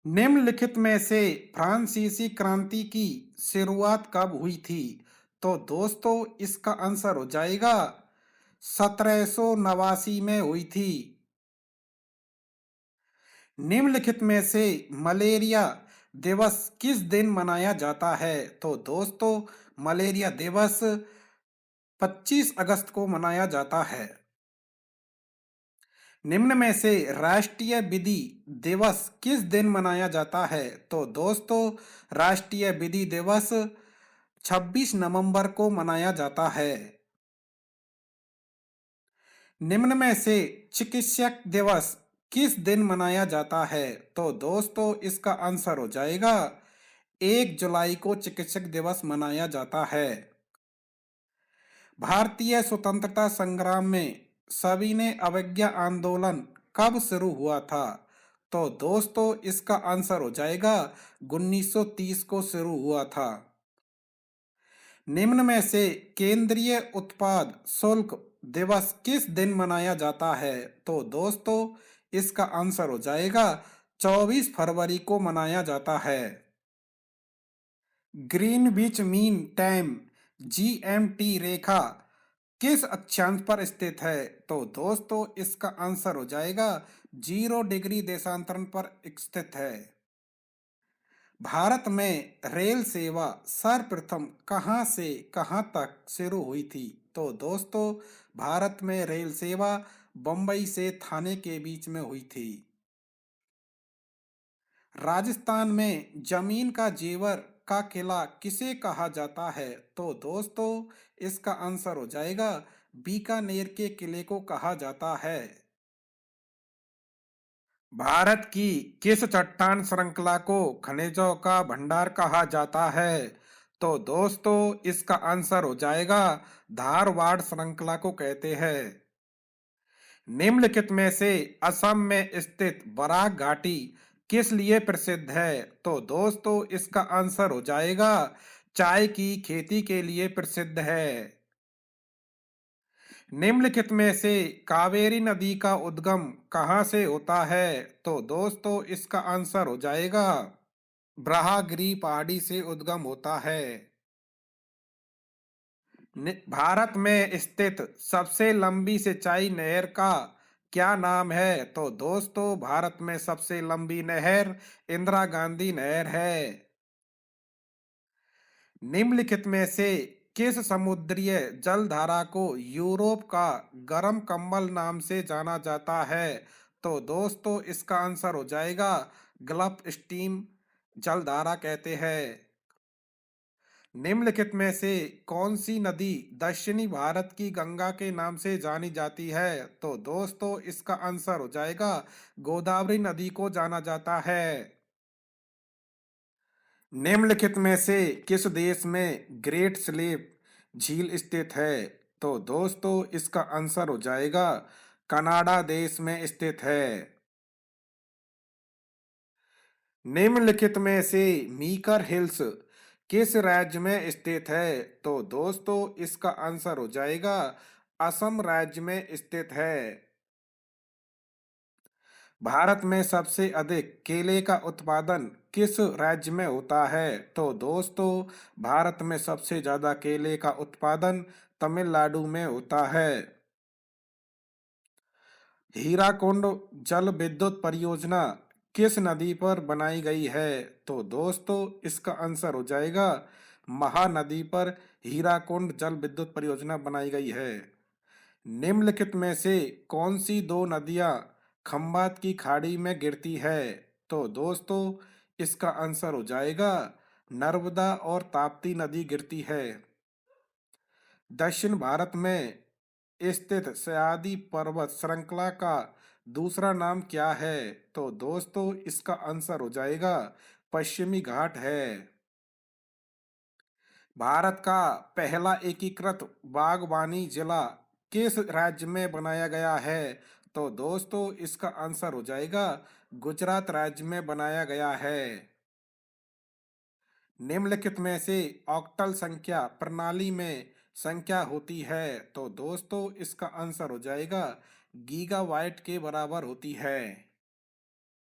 निम्नलिखित में से फ्रांसीसी क्रांति की शुरुआत कब हुई थी? तो दोस्तों इसका आंसर हो जाएगा 1789 में हुई थी। निम्नलिखित में से मलेरिया दिवस किस दिन मनाया जाता है? तो दोस्तों मलेरिया दिवस 25 अगस्त को मनाया जाता है। निम्न में से राष्ट्रीय विधि दिवस किस दिन मनाया जाता है? तो दोस्तों राष्ट्रीय विधि दिवस 26 नवंबर को मनाया जाता है। निम्न में से चिकित्सक दिवस किस दिन मनाया जाता है? तो दोस्तों इसका आंसर हो जाएगा 1 जुलाई को चिकित्सक दिवस मनाया जाता है। भारतीय स्वतंत्रता संग्राम में सविनय अवज्ञा आंदोलन कब शुरू हुआ था? तो दोस्तों इसका आंसर हो जाएगा 1930 को शुरू हुआ था। निम्न में से केंद्रीय उत्पाद शुल्क दिवस किस दिन मनाया जाता है? तो दोस्तों इसका आंसर हो जाएगा 24 फरवरी को मनाया जाता है। ग्रीनविच मीन टाइम जीएमटी रेखा किस अक्षांश पर स्थित है? तो दोस्तों इसका आंसर हो जाएगा 0 डिग्री देशांतरण पर स्थित है। भारत में रेल सेवा सर्वप्रथम कहां से कहां तक शुरू हुई थी? तो दोस्तों भारत में रेल सेवा बम्बई से थाने के बीच में हुई थी। राजस्थान में जमीन का जेवर का किला किसे कहा जाता है? तो दोस्तों इसका आंसर हो जाएगा बीकानेर के किले को कहा जाता है। भारत की किस चट्टान श्रृंखला को खनिजों का भंडार कहा जाता है? तो दोस्तों इसका आंसर हो जाएगा धारवाड़ श्रृंखला को कहते हैं। निम्नलिखित में से असम में स्थित बराक घाटी किस लिए प्रसिद्ध है? तो दोस्तों इसका आंसर हो जाएगा चाय की खेती के लिए प्रसिद्ध है। निम्नलिखित में से कावेरी नदी का उद्गम कहाँ से होता है? तो दोस्तों इसका आंसर हो जाएगा ब्रह्मगिरी पहाड़ी से उद्गम होता है। भारत में स्थित सबसे लंबी सिंचाई नहर का क्या नाम है? तो दोस्तों भारत में सबसे लंबी नहर इंदिरा गांधी नहर है। निम्नलिखित में से किस समुद्रीय जलधारा को यूरोप का गर्म कंबल नाम से जाना जाता है? तो दोस्तों इसका आंसर हो जाएगा गल्फ स्ट्रीम जलधारा कहते हैं। निम्नलिखित में से कौन सी नदी दक्षिणी भारत की गंगा के नाम से जानी जाती है? तो दोस्तों इसका आंसर हो जाएगा गोदावरी नदी को जाना जाता है। निम्नलिखित में से किस देश में ग्रेट स्लेव झील स्थित है? तो दोस्तों इसका आंसर हो जाएगा कनाडा देश में स्थित है। निम्नलिखित में से मीकर हिल्स किस राज्य में स्थित है? तो दोस्तों इसका आंसर हो जाएगा असम राज्य में स्थित है। भारत में सबसे अधिक केले का उत्पादन किस राज्य में होता है? तो दोस्तों भारत में सबसे ज्यादा केले का उत्पादन तमिलनाडु में होता है। हीराकुंड जल विद्युत परियोजना किस नदी पर बनाई गई है? तो दोस्तों इसका आंसर हो जाएगा महानदी पर हीराकुंड जल विद्युत परियोजना बनाई गई है। निम्नलिखित में से कौन सी दो नदियां खंबात की खाड़ी में गिरती है? तो दोस्तों इसका आंसर हो जाएगा नर्मदा और ताप्ती नदी गिरती है। दक्षिण भारत में स्थित सह्याद्री पर्वत श्रृंखला का दूसरा नाम क्या है? तो दोस्तों इसका आंसर हो जाएगा पश्चिमी घाट है। भारत का पहला एकीकृत बागवानी जिला किस राज्य में बनाया गया है? तो दोस्तों इसका आंसर हो जाएगा गुजरात राज्य में बनाया गया है। निम्नलिखित में से ऑक्टल संख्या प्रणाली में संख्या होती है? तो दोस्तों इसका आंसर हो जाएगा गीगाबाइट के बराबर होती है।